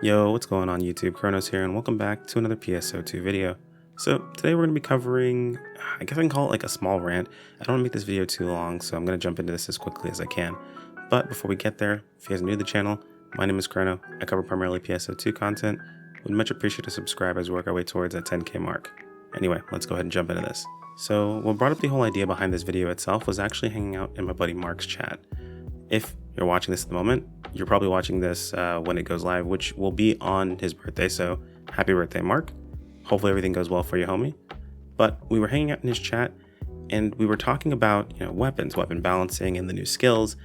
Yo, what's going on YouTube? Chronos here, and welcome back to another PSO2 video. So today we're going to be covering, I guess I can call it like a small rant. I don't want to make this video too long, so I'm going to jump into this as quickly as I can. But before we get there, if you guys are new to the channel, my name is Chrono. I cover primarily PSO2 content. Would much appreciate a subscribe as we work our way towards that 10K mark. Anyway, let's go ahead and jump into this. So what brought up the whole idea behind this video itself was actually hanging out in my buddy Mark's chat. If you're watching this at the moment, you're probably watching this when it goes live, which will be on his birthday, so happy birthday, Mark. Hopefully everything goes well for you, homie. But we were hanging out in his chat, and we were talking about, weapons, weapon balancing, and the new skills,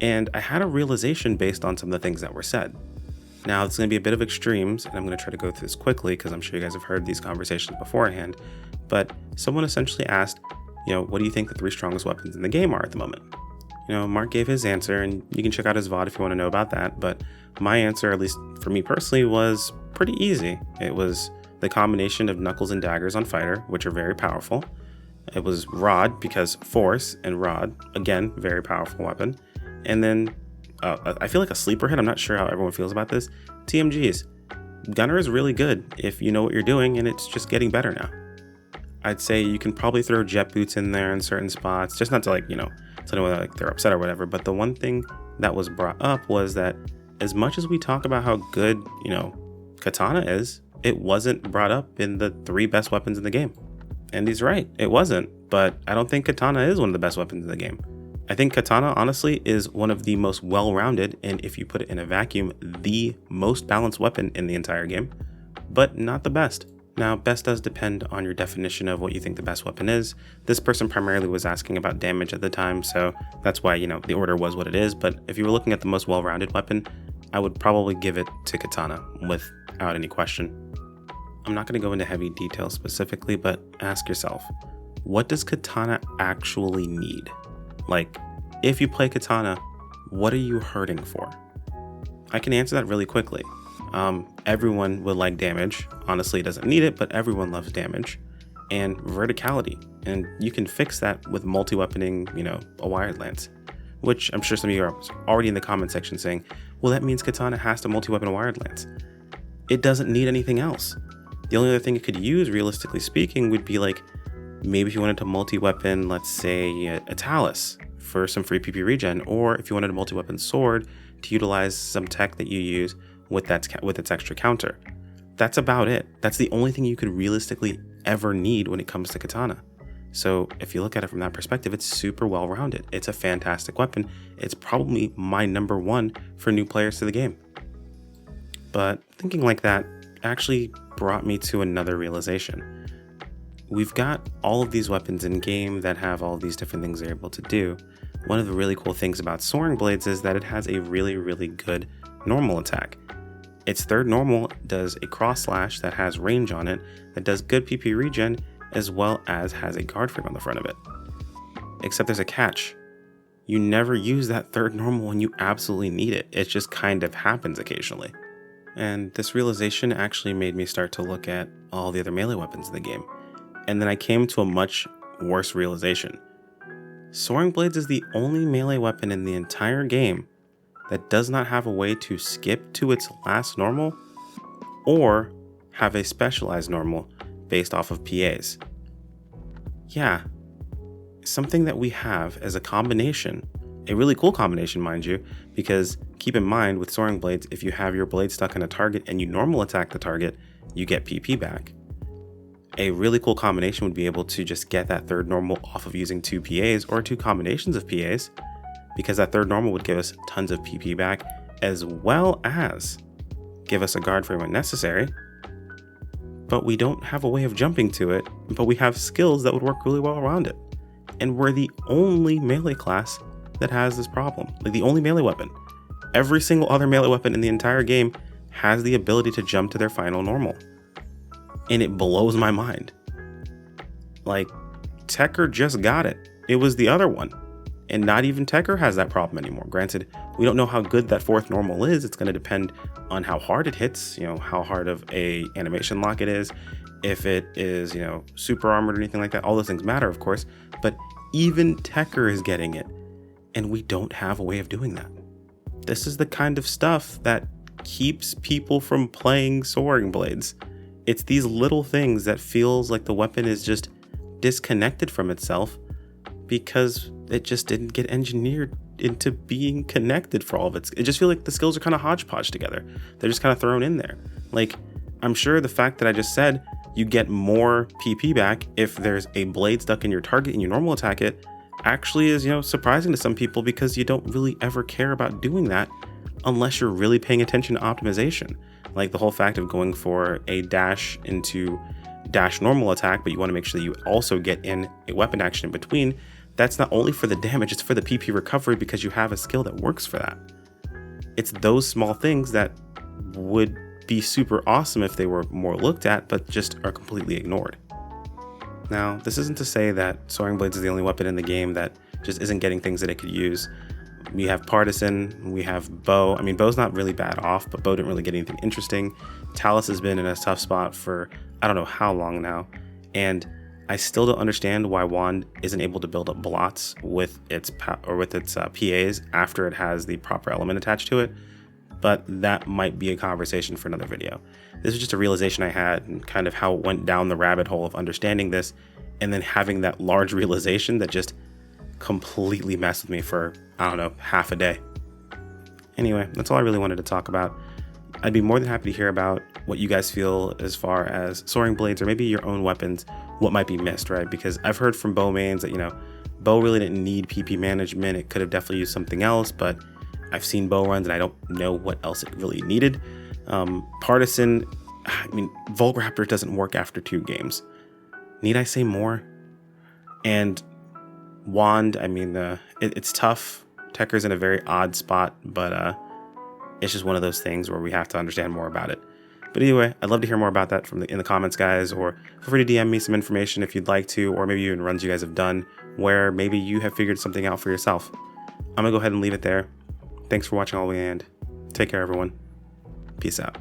and I had a realization based on some of the things that were said. Now, it's going to be a bit of extremes, and I'm going to try to go through this quickly, because I'm sure you guys have heard these conversations beforehand, but someone essentially asked, what do you think the 3 strongest weapons in the game are at the moment? Mark gave his answer, and you can check out his VOD if you want to know about that, but my answer, at least for me personally, was pretty easy. It was the combination of knuckles and daggers on fighter, which are very powerful. It was rod, because force and rod, again, very powerful weapon. And then, I feel like a sleeper hit, I'm not sure how everyone feels about this, TMGs. Gunner is really good if you know what you're doing, and it's just getting better now. I'd say you can probably throw jet boots in there in certain spots, just not to tell anyone they're upset or whatever. But the one thing that was brought up was that as much as we talk about how good, katana is, it wasn't brought up in the 3 best weapons in the game. And he's right, it wasn't, but I don't think katana is one of the best weapons in the game. I think katana, honestly, is one of the most well-rounded, and if you put it in a vacuum, the most balanced weapon in the entire game, but not the best. Now, best does depend on your definition of what you think the best weapon is. This person primarily was asking about damage at the time, so that's why, the order was what it is. But if you were looking at the most well-rounded weapon, I would probably give it to katana without any question. I'm not going to go into heavy detail specifically, but ask yourself, what does katana actually need? Like, if you play katana, what are you hurting for? I can answer that really quickly. Everyone would like damage. Honestly, it doesn't need it, but everyone loves damage and verticality. And you can fix that with multi-weaponing, a wired lance, which I'm sure some of you are already in the comment section saying, well, that means katana has to multi-weapon a wired lance. It doesn't need anything else. The only other thing it could use, realistically speaking, would be like, maybe if you wanted to multi-weapon, let's say a talus for some free PP regen, or if you wanted a multi-weapon sword to utilize some tech that you use with its extra counter. That's about it. That's the only thing you could realistically ever need when it comes to katana. So if you look at it from that perspective, it's super well-rounded. It's a fantastic weapon. It's probably my number 1 for new players to the game. But thinking like that actually brought me to another realization. We've got all of these weapons in game that have all these different things they're able to do. One of the really cool things about soaring blades is that it has a really, really good normal attack. Its 3rd normal does a cross slash that has range on it, that does good PP regen, as well as has a guard frame on the front of it. Except there's a catch. You never use that 3rd normal when you absolutely need it. It just kind of happens occasionally. And this realization actually made me start to look at all the other melee weapons in the game. And then I came to a much worse realization. Soaring Blades is the only melee weapon in the entire game that does not have a way to skip to its last normal or have a specialized normal based off of PAs. Yeah, something that we have as a combination, a really cool combination, mind you, because keep in mind with Soaring Blades, if you have your blade stuck in a target and you normal attack the target, you get PP back. A really cool combination would be able to just get that 3rd normal off of using 2 PAs or 2 combinations of PAs, because that 3rd normal would give us tons of PP back, as well as give us a guard frame when necessary. But we don't have a way of jumping to it, but we have skills that would work really well around it. And we're the only melee class that has this problem, like the only melee weapon. Every single other melee weapon in the entire game has the ability to jump to their final normal. And it blows my mind. Like, Tekker just got it. It was the other one. And not even Tekker has that problem anymore. Granted, we don't know how good that 4th normal is. It's going to depend on how hard it hits, how hard of a animation lock it is, if it is, super armored or anything like that. All those things matter, of course. But even Tekker is getting it. And we don't have a way of doing that. This is the kind of stuff that keeps people from playing soaring blades. It's these little things that feels like the weapon is just disconnected from itself because it just didn't get engineered into being connected for all of it. It just feels like the skills are kind of hodgepodge together. They're just kind of thrown in there. Like, I'm sure the fact that I just said you get more PP back if there's a blade stuck in your target and you normal attack it actually is, surprising to some people, because you don't really ever care about doing that unless you're really paying attention to optimization. Like the whole fact of going for a dash into dash normal attack, but you want to make sure that you also get in a weapon action in between. That's not only for the damage, it's for the PP recovery, because you have a skill that works for that. It's those small things that would be super awesome if they were more looked at, but just are completely ignored. Now, this isn't to say that Soaring Blades is the only weapon in the game that just isn't getting things that it could use. We have Partisan, we have Bow. I mean, Bow's not really bad off, but Bow didn't really get anything interesting. Talus has been in a tough spot for I don't know how long now, and I still don't understand why Wand isn't able to build up blots with its PAs after it has the proper element attached to it, but that might be a conversation for another video. This is just a realization I had, and kind of how it went down the rabbit hole of understanding this, and then having that large realization that just completely messed with me for, I don't know, half a day. Anyway, that's all I really wanted to talk about. I'd be more than happy to hear about what you guys feel as far as Soaring Blades, or maybe your own weapons, what might be missed, right? Because I've heard from Bow mains that, Bow really didn't need PP management. It could have definitely used something else, but I've seen Bow runs and I don't know what else it really needed. Partisan, Volgraptor doesn't work after 2 games. Need I say more? And Wand, it's tough. Tekker's in a very odd spot, but it's just one of those things where we have to understand more about it. But anyway, I'd love to hear more about that in the comments, guys, or feel free to DM me some information if you'd like to, or maybe even runs you guys have done where maybe you have figured something out for yourself. I'm gonna go ahead and leave it there. Thanks for watching all the way, and take care, everyone. Peace out.